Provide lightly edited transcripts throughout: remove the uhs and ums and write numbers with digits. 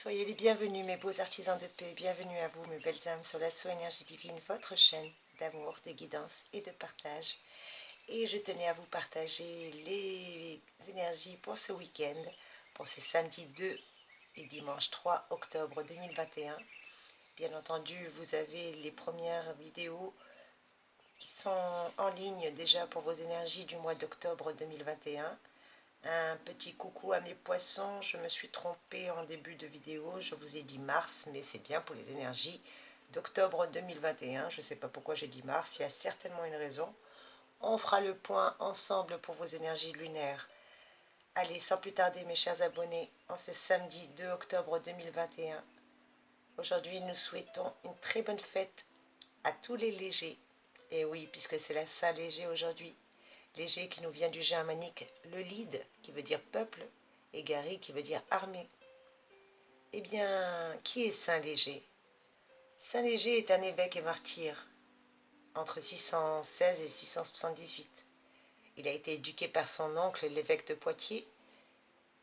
Soyez les bienvenus, mes beaux artisans de paix, bienvenue à vous, mes belles âmes, sur l'assaut énergie divine, votre chaîne d'amour, de guidance et de partage. Et je tenais à vous partager les énergies pour ce week-end, pour ce samedi 2 et dimanche 3 octobre 2021. Bien entendu, vous avez les premières vidéos qui sont en ligne déjà pour vos énergies du mois d'octobre 2021. Un petit coucou à mes poissons, je me suis trompée en début de vidéo, je vous ai dit mars, mais c'est bien pour les énergies d'octobre 2021. Je ne sais pas pourquoi j'ai dit mars, il y a certainement une raison. On fera le point ensemble pour vos énergies lunaires. Allez, sans plus tarder mes chers abonnés, en ce samedi 2 octobre 2021, aujourd'hui nous souhaitons une très bonne fête à tous les légers. Et oui, puisque c'est la Saint-Léger aujourd'hui. Léger qui nous vient du germanique le lead, qui veut dire peuple, et Gary qui veut dire armée. Eh bien, qui est Saint Léger? Saint Léger est un évêque et martyr entre 616 et 678. Il a été éduqué par son oncle, l'évêque de Poitiers,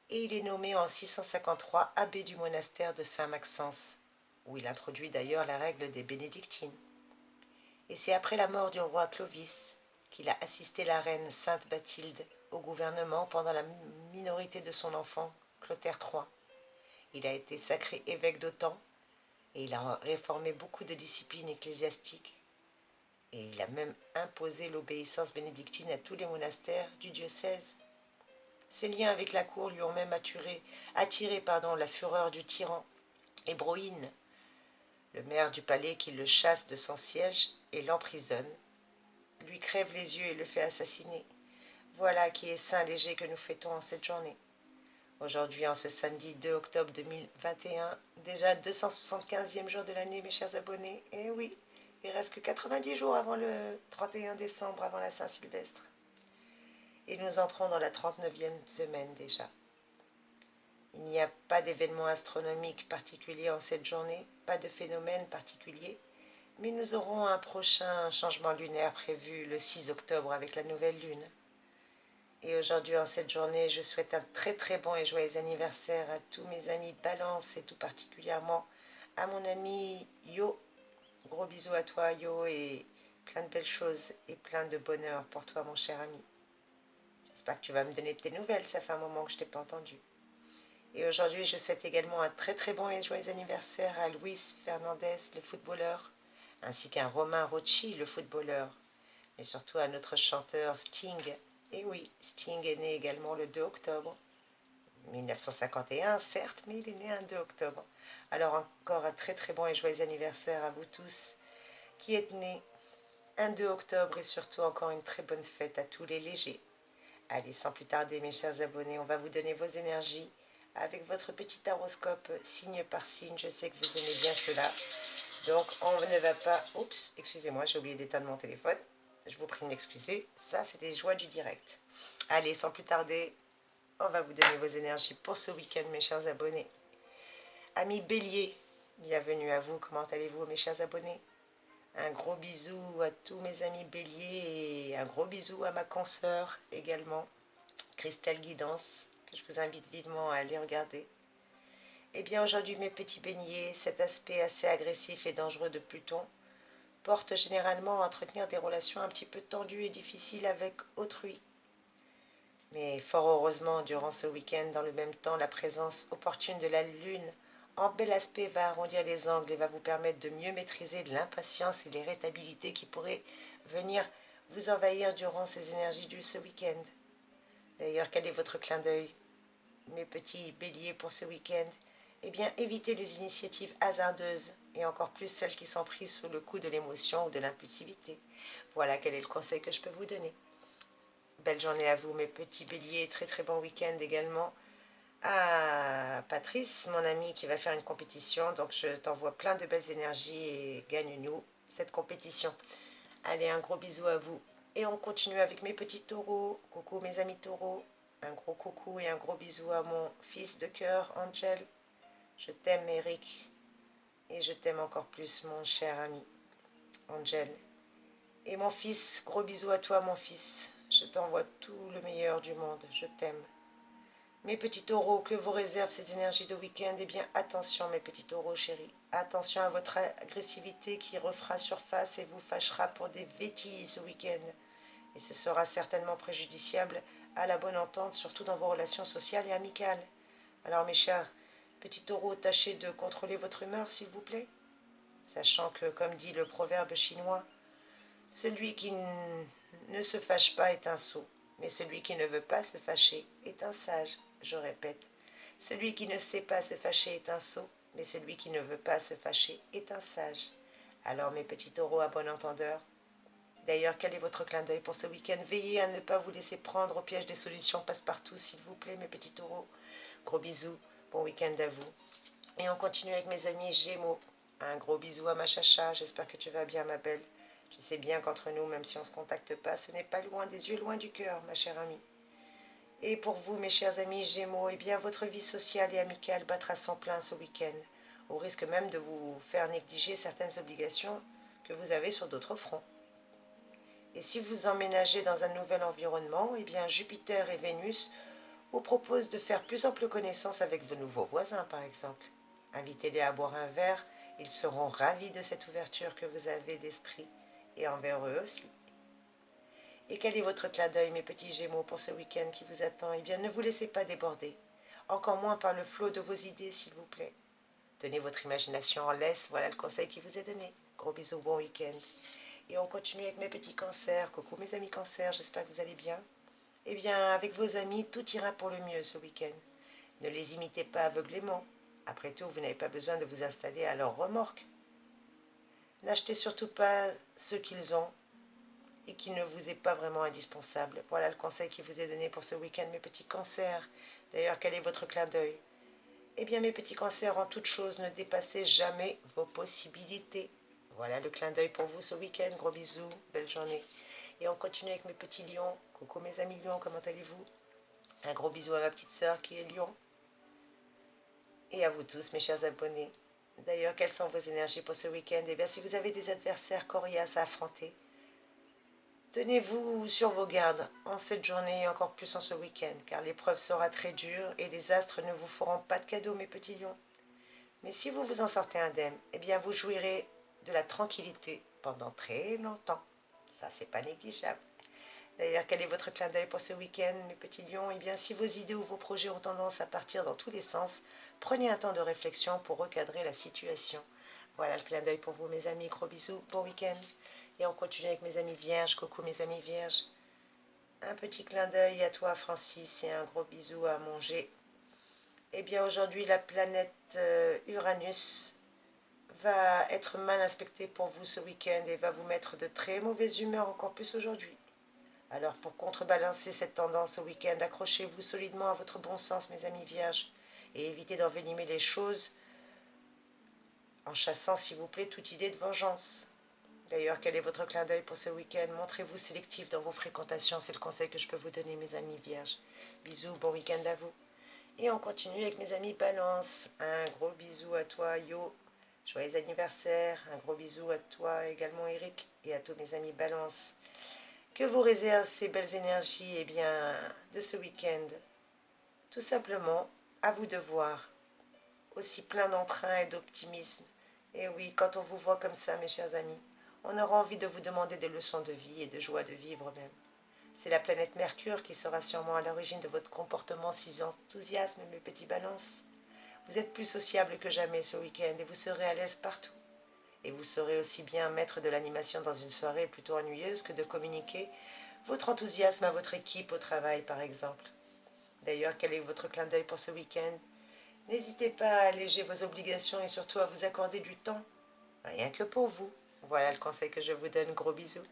et il est nommé en 653 abbé du monastère de Saint-Maxence, où il introduit d'ailleurs la règle des bénédictines. Et c'est après la mort du roi Clovis qu'il a assisté la reine Sainte Bathilde au gouvernement pendant la minorité de son enfant, Clotaire III. Il a été sacré évêque d'Autun et il a réformé beaucoup de disciplines ecclésiastiques. Et il a même imposé l'obéissance bénédictine à tous les monastères du diocèse. Ses liens avec la cour lui ont même attiré la fureur du tyran Hébroïne, le maire du palais qui le chasse de son siège et l'emprisonne, lui crève les yeux et le fait assassiner. Voilà qui est Saint Léger que nous fêtons en cette journée. Aujourd'hui, en ce samedi 2 octobre 2021, déjà 275e jour de l'année, mes chers abonnés. Et oui, il reste que 90 jours avant le 31 décembre, avant la Saint-Sylvestre. Et nous entrons dans la 39e semaine déjà. Il n'y a pas d'événement astronomique particulier en cette journée, pas de phénomène particulier, mais nous aurons un prochain changement lunaire prévu le 6 octobre avec la nouvelle lune. Et aujourd'hui, en cette journée, je souhaite un très très bon et joyeux anniversaire à tous mes amis Balance et tout particulièrement à mon ami Yo. Gros bisous à toi Yo et plein de belles choses et plein de bonheur pour toi mon cher ami. J'espère que tu vas me donner de tes nouvelles, ça fait un moment que je ne t'ai pas entendu. Et aujourd'hui, je souhaite également un très très bon et joyeux anniversaire à Luis Fernandez, le footballeur, ainsi qu'à Romain Rocci, le footballeur, mais surtout à notre chanteur Sting. Et oui, Sting est né également le 2 octobre 1951, certes, mais il est né un 2 octobre. Alors encore un très très bon et joyeux anniversaire à vous tous qui êtes nés un 2 octobre et surtout encore une très bonne fête à tous les légers. Allez, sans plus tarder mes chers abonnés, on va vous donner vos énergies avec votre petit horoscope signe par signe. Je sais que vous aimez bien cela. Donc on ne va pas... Oups, excusez-moi, j'ai oublié d'éteindre mon téléphone. Je vous prie de m'excuser. Ça, c'est des joies du direct. Allez, sans plus tarder, on va vous donner vos énergies pour ce week-end, mes chers abonnés. Amis Bélier, bienvenue à vous. Comment allez-vous, mes chers abonnés? Un gros bisou à tous mes amis Bélier et un gros bisou à ma consoeur également, Christelle Guidance, que je vous invite vivement à aller regarder. Eh bien aujourd'hui mes petits Béliers, cet aspect assez agressif et dangereux de Pluton porte généralement à entretenir des relations un petit peu tendues et difficiles avec autrui. Mais fort heureusement, durant ce week-end, dans le même temps, la présence opportune de la Lune en bel aspect va arrondir les angles et va vous permettre de mieux maîtriser l'impatience et l'irritabilité qui pourraient venir vous envahir durant ces énergies de ce week-end. D'ailleurs, quel est votre clin d'œil, mes petits béliers, pour ce week-end? Eh bien, évitez les initiatives hasardeuses et encore plus celles qui sont prises sous le coup de l'émotion ou de l'impulsivité. Voilà quel est le conseil que je peux vous donner. Belle journée à vous, mes petits béliers. Très très bon week-end également à Patrice, mon ami, qui va faire une compétition. Donc je t'envoie plein de belles énergies et gagne-nous cette compétition. Allez, un gros bisou à vous. Et on continue avec mes petits taureaux. Coucou mes amis taureaux. Un gros coucou et un gros bisou à mon fils de cœur, Angel. Je t'aime, Eric. Et je t'aime encore plus, mon cher ami, Angel. Et mon fils, gros bisou à toi, mon fils. Je t'envoie tout le meilleur du monde. Je t'aime. Mes petits taureaux, que vous réservent ces énergies de week-end? Eh bien, attention, mes petits taureaux chéris. Attention à votre agressivité qui refera surface et vous fâchera pour des bêtises ce week-end. Et ce sera certainement préjudiciable à la bonne entente, surtout dans vos relations sociales et amicales. Alors, mes chers petits taureaux, tâchez de contrôler votre humeur, s'il vous plaît. Sachant que, comme dit le proverbe chinois, celui qui ne se fâche pas est un sot, mais celui qui ne veut pas se fâcher est un sage. Je répète, celui qui ne sait pas se fâcher est un sot, mais celui qui ne veut pas se fâcher est un sage. Alors mes petits taureaux à bon entendeur, d'ailleurs quel est votre clin d'œil pour ce week-end? Veillez à ne pas vous laisser prendre au piège des solutions passe-partout, s'il vous plaît mes petits taureaux. Gros bisous, bon week-end à vous. Et on continue avec mes amis Gémeaux. Un gros bisou à ma chacha, j'espère que tu vas bien ma belle. Je sais bien qu'entre nous, même si on ne se contacte pas, ce n'est pas loin des yeux, loin du cœur, ma chère amie. Et pour vous, mes chers amis Gémeaux, eh bien, votre vie sociale et amicale battra son plein ce week-end, au risque même de vous faire négliger certaines obligations que vous avez sur d'autres fronts. Et si vous emménagez dans un nouvel environnement, eh bien, Jupiter et Vénus vous proposent de faire plus ample connaissance avec vos nouveaux voisins, par exemple. Invitez-les à boire un verre, ils seront ravis de cette ouverture que vous avez d'esprit, et envers eux aussi. Et quel est votre clin d'œil, mes petits Gémeaux, pour ce week-end qui vous attend? Eh bien, ne vous laissez pas déborder, encore moins par le flot de vos idées, s'il vous plaît. Tenez votre imagination en laisse, voilà le conseil qui vous est donné. Gros bisous, bon week-end. Et on continue avec mes petits cancers. Coucou mes amis cancers, j'espère que vous allez bien. Eh bien, avec vos amis, tout ira pour le mieux ce week-end. Ne les imitez pas aveuglément. Après tout, vous n'avez pas besoin de vous installer à leur remorque. N'achetez surtout pas ce qu'ils ont et qui ne vous est pas vraiment indispensable. Voilà le conseil qui vous est donné pour ce week-end, mes petits cancers. D'ailleurs, quel est votre clin d'œil? Eh bien, mes petits cancers, en toute chose, ne dépassez jamais vos possibilités. Voilà le clin d'œil pour vous ce week-end. Gros bisous, belle journée. Et on continue avec mes petits lions. Coucou mes amis lions, comment allez-vous? Un gros bisou à ma petite sœur qui est lion. Et à vous tous, mes chers abonnés. D'ailleurs, quelles sont vos énergies pour ce week-end? Eh bien, si vous avez des adversaires coriaces à affronter, tenez-vous sur vos gardes en cette journée et encore plus en ce week-end, car l'épreuve sera très dure et les astres ne vous feront pas de cadeaux, mes petits lions. Mais si vous vous en sortez indemne, eh bien vous jouirez de la tranquillité pendant très longtemps. Ça, c'est pas négligeable. D'ailleurs, quel est votre clin d'œil pour ce week-end, mes petits lions? Eh bien, si vos idées ou vos projets ont tendance à partir dans tous les sens, prenez un temps de réflexion pour recadrer la situation. Voilà le clin d'œil pour vous, mes amis. Gros bisous, bon week-end. Et on continue avec mes amis vierges. Coucou, mes amis vierges. Un petit clin d'œil à toi, Francis, et un gros bisou à manger. Eh bien, aujourd'hui, la planète Uranus va être mal inspectée pour vous ce week-end et va vous mettre de très mauvaise humeur encore plus aujourd'hui. Alors pour contrebalancer cette tendance au week-end, accrochez-vous solidement à votre bon sens, mes amis vierges, et évitez d'envenimer les choses en chassant, s'il vous plaît, toute idée de vengeance. D'ailleurs, quel est votre clin d'œil pour ce week-end? Montrez-vous sélectif dans vos fréquentations, c'est le conseil que je peux vous donner, mes amis vierges. Bisous, bon week-end à vous. Et on continue avec mes amis balance. Un gros bisou à toi, Yo. Joyeux anniversaire. Un gros bisou à toi également, Eric, et à tous mes amis balance. Que vous réservent ces belles énergies, eh bien, de ce week-end? Tout simplement, à vous de voir, aussi plein d'entrain et d'optimisme. Et oui, quand on vous voit comme ça, mes chers amis, on aura envie de vous demander des leçons de vie et de joie de vivre même. C'est la planète Mercure qui sera sûrement à l'origine de votre comportement si enthousiasme, mes petits balances. Vous êtes plus sociable que jamais ce week-end et vous serez à l'aise partout. Et vous saurez aussi bien mettre de l'animation dans une soirée plutôt ennuyeuse que de communiquer votre enthousiasme à votre équipe au travail, par exemple. D'ailleurs, quel est votre clin d'œil pour ce week-end? N'hésitez pas à alléger vos obligations et surtout à vous accorder du temps, rien que pour vous. Voilà le conseil que je vous donne. Gros bisous.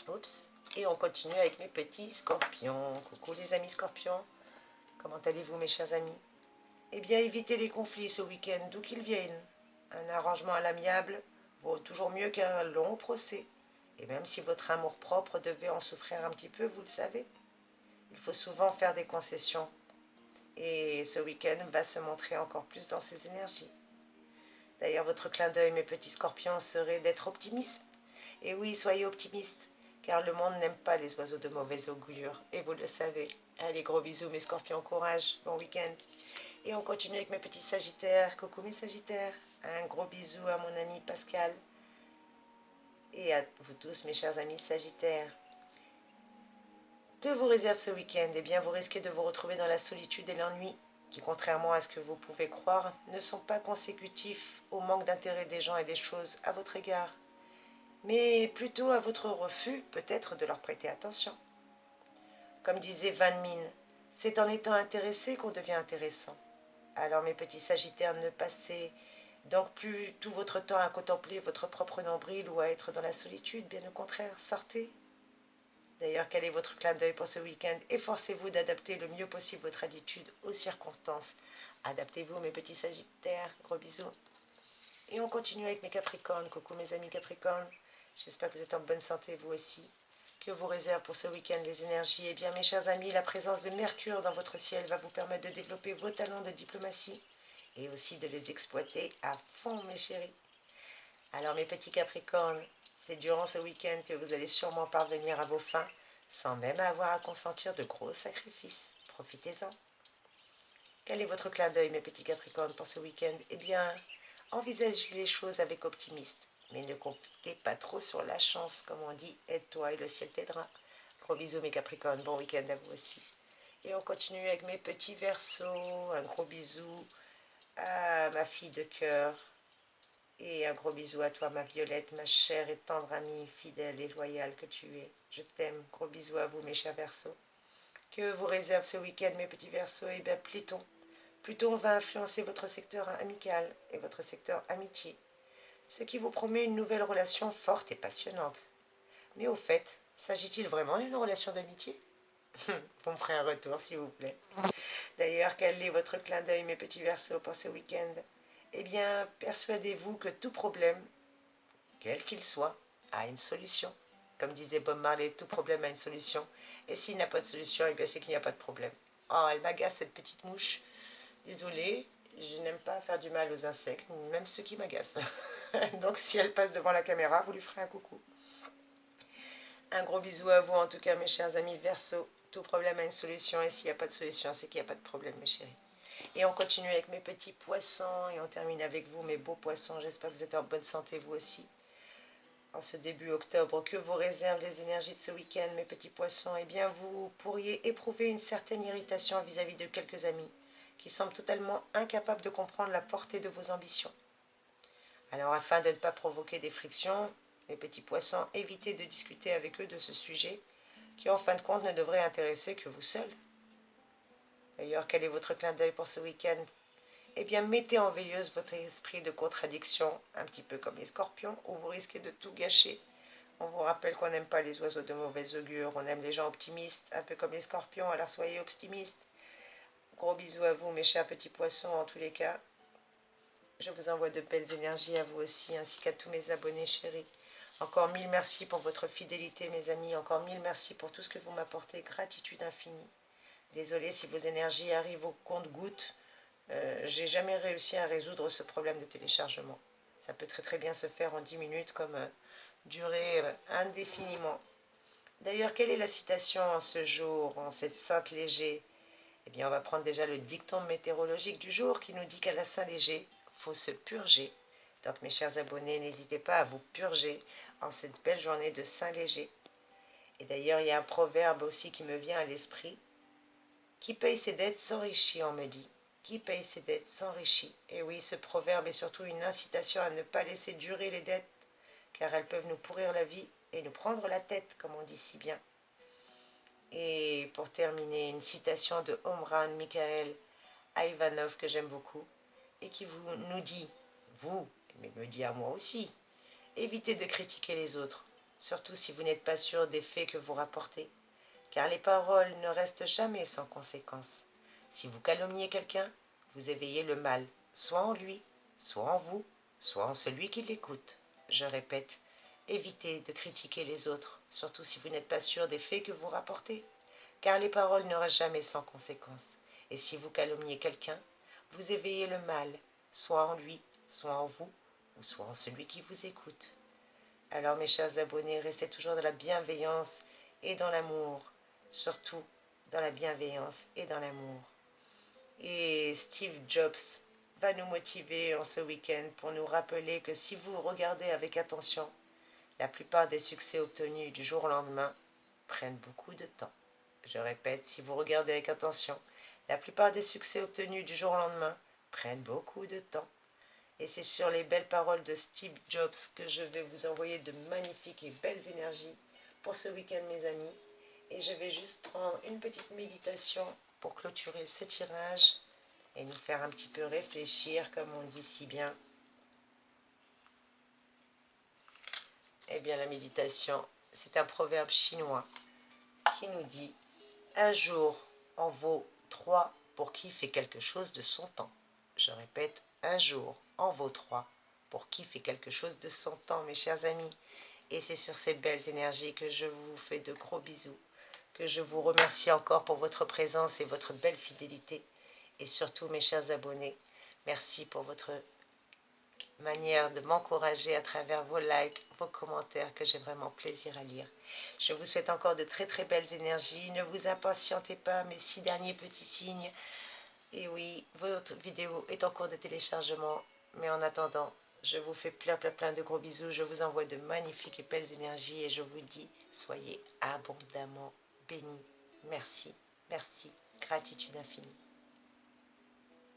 Oups. Et on continue avec mes petits scorpions. Coucou les amis scorpions. Comment allez-vous, mes chers amis? Eh bien, évitez les conflits ce week-end, d'où qu'ils viennent. Un arrangement à l'amiable vaut toujours mieux qu'un long procès. Et même si votre amour-propre devait en souffrir un petit peu, vous le savez, il faut souvent faire des concessions. Et ce week-end va se montrer encore plus dans ses énergies. D'ailleurs, votre clin d'œil, mes petits scorpions, serait d'être optimiste. Et oui, soyez optimistes. car le monde n'aime pas les oiseaux de mauvais augure, et vous le savez. Allez, gros bisous mes scorpions, courage, bon week-end. Et on continue avec mes petits sagittaires. Coucou mes sagittaires. Un gros bisou à mon ami Pascal et à vous tous mes chers amis sagittaires. Que vous réserve ce week-end? Eh bien, vous risquez de vous retrouver dans la solitude et l'ennui, qui, contrairement à ce que vous pouvez croire, ne sont pas consécutifs au manque d'intérêt des gens et des choses à votre égard, mais plutôt à votre refus, peut-être, de leur prêter attention. Comme disait Van Mine, c'est en étant intéressé qu'on devient intéressant. Alors, mes petits sagittaires, ne passez donc plus tout votre temps à contempler votre propre nombril ou à être dans la solitude, bien au contraire, sortez. D'ailleurs, quel est votre clin d'œil pour ce week-end? Efforcez-vous d'adapter le mieux possible votre attitude aux circonstances. Adaptez-vous, mes petits sagittaires. Gros bisous. Et on continue avec mes capricornes. Coucou mes amis capricornes. J'espère que vous êtes en bonne santé, vous aussi. Que vous réserve pour ce week-end les énergies? Eh bien, mes chers amis, la présence de Mercure dans votre ciel va vous permettre de développer vos talents de diplomatie et aussi de les exploiter à fond, mes chéris. Alors, mes petits capricornes, c'est durant ce week-end que vous allez sûrement parvenir à vos fins, sans même avoir à consentir de gros sacrifices. Profitez-en. Quel est votre clin d'œil, mes petits capricornes, pour ce week-end? Eh bien, envisagez les choses avec optimisme, mais ne comptez pas trop sur la chance, comme on dit, aide-toi et le ciel t'aidera. Gros bisous, mes capricornes, bon week-end à vous aussi. Et on continue avec mes petits versos, un gros bisou à ma fille de cœur, et un gros bisou à toi, ma Violette, ma chère et tendre amie, fidèle et loyale que tu es. Je t'aime. Gros bisous à vous, mes chers Verseaux. Que vous réserve ce week-end, mes petits Verseaux? Eh bien, Pluton. Pluton va influencer votre secteur amical et votre secteur amitié, ce qui vous promet une nouvelle relation forte et passionnante. Mais au fait, s'agit-il vraiment d'une relation d'amitié? Vous me ferez un retour, s'il vous plaît. D'ailleurs, quel est votre clin d'œil, mes petits Verseaux, pour ce week-end? Eh bien, persuadez-vous que tout problème, quel qu'il soit, a une solution. Comme disait Bob Marley, tout problème a une solution. Et s'il n'a pas de solution, eh bien c'est qu'il n'y a pas de problème. Oh, elle m'agace cette petite mouche. Désolée, je n'aime pas faire du mal aux insectes, même ceux qui m'agacent. Donc si elle passe devant la caméra, vous lui ferez un coucou. Un gros bisou à vous en tout cas, mes chers amis Verseau. Tout problème a une solution et s'il n'y a pas de solution, c'est qu'il n'y a pas de problème, mes chéris. Et on continue avec mes petits poissons et on termine avec vous, mes beaux poissons. J'espère que vous êtes en bonne santé, vous aussi. En ce début octobre, que vous réservent les énergies de ce week-end, mes petits poissons? Eh bien, vous pourriez éprouver une certaine irritation vis-à-vis de quelques amis qui semblent totalement incapables de comprendre la portée de vos ambitions. Alors, afin de ne pas provoquer des frictions, mes petits poissons, évitez de discuter avec eux de ce sujet qui, en fin de compte, ne devrait intéresser que vous seuls. D'ailleurs, quel est votre clin d'œil pour ce week-end? Eh bien, mettez en veilleuse votre esprit de contradiction, un petit peu comme les scorpions, où vous risquez de tout gâcher. On vous rappelle qu'on n'aime pas les oiseaux de mauvais augure, on aime les gens optimistes, un peu comme les scorpions, alors soyez optimistes. Gros bisous à vous, mes chers petits poissons, en tous les cas. Je vous envoie de belles énergies à vous aussi, ainsi qu'à tous mes abonnés chéris. Encore mille merci pour votre fidélité, mes amis. Encore mille merci pour tout ce que vous m'apportez. Gratitude infinie. Désolée si vos énergies arrivent au compte-gouttes. J'ai jamais réussi à résoudre ce problème de téléchargement. Ça peut très très bien se faire en 10 minutes comme durer indéfiniment. D'ailleurs, quelle est la citation en ce jour, en cette Sainte Léger? Eh bien, on va prendre déjà le dicton météorologique du jour qui nous dit qu'à la Saint-Léger, il faut se purger. Donc, mes chers abonnés, n'hésitez pas à vous purger en cette belle journée de Saint-Léger. Et d'ailleurs, il y a un proverbe aussi qui me vient à l'esprit. Qui paye ses dettes s'enrichit, on me dit. Qui paye ses dettes s'enrichit. Et oui, ce proverbe est surtout une incitation à ne pas laisser durer les dettes, car elles peuvent nous pourrir la vie et nous prendre la tête, comme on dit si bien. Et pour terminer, une citation de Omran Mikhaël Ivanov que j'aime beaucoup, et qui nous dit, vous, mais me dit à moi aussi, évitez de critiquer les autres, surtout si vous n'êtes pas sûr des faits que vous rapportez, car les paroles ne restent jamais sans conséquence. Si vous calomniez quelqu'un, vous éveillez le mal, soit en lui, soit en vous, soit en celui qui l'écoute. Je répète, évitez de critiquer les autres, surtout si vous n'êtes pas sûr des faits que vous rapportez, car les paroles ne restent jamais sans conséquence. Et si vous calomniez quelqu'un, vous éveillez le mal, soit en lui, soit en vous, ou soit en celui qui vous écoute. Alors mes chers abonnés, restez toujours dans la bienveillance et dans l'amour. Surtout dans la bienveillance et dans l'amour. Et Steve Jobs va nous motiver en ce week-end pour nous rappeler que si vous regardez avec attention, la plupart des succès obtenus du jour au lendemain prennent beaucoup de temps. Je répète, si vous regardez avec attention, la plupart des succès obtenus du jour au lendemain prennent beaucoup de temps. Et c'est sur les belles paroles de Steve Jobs que je vais vous envoyer de magnifiques et belles énergies pour ce week-end, mes amis. Et je vais juste prendre une petite méditation pour clôturer ce tirage et nous faire un petit peu réfléchir, comme on dit si bien. Eh bien, la méditation, c'est un proverbe chinois qui nous dit « Un jour en vaut 3 pour qui fait quelque chose de son temps ». Je répète, un jour en vaut 3 pour qui fait quelque chose de son temps, mes chers amis. Et c'est sur ces belles énergies que je vous fais de gros bisous, que je vous remercie encore pour votre présence et votre belle fidélité. Et surtout, mes chers abonnés, merci pour votre manière de m'encourager à travers vos likes, vos commentaires que j'ai vraiment plaisir à lire. Je vous souhaite encore de très très belles énergies. Ne vous impatientez pas, mes 6 derniers petits signes. Et oui, votre vidéo est en cours de téléchargement. Mais en attendant, je vous fais plein de gros bisous. Je vous envoie de magnifiques et belles énergies. Et je vous dis, soyez abondamment bénis. Merci, merci, gratitude infinie.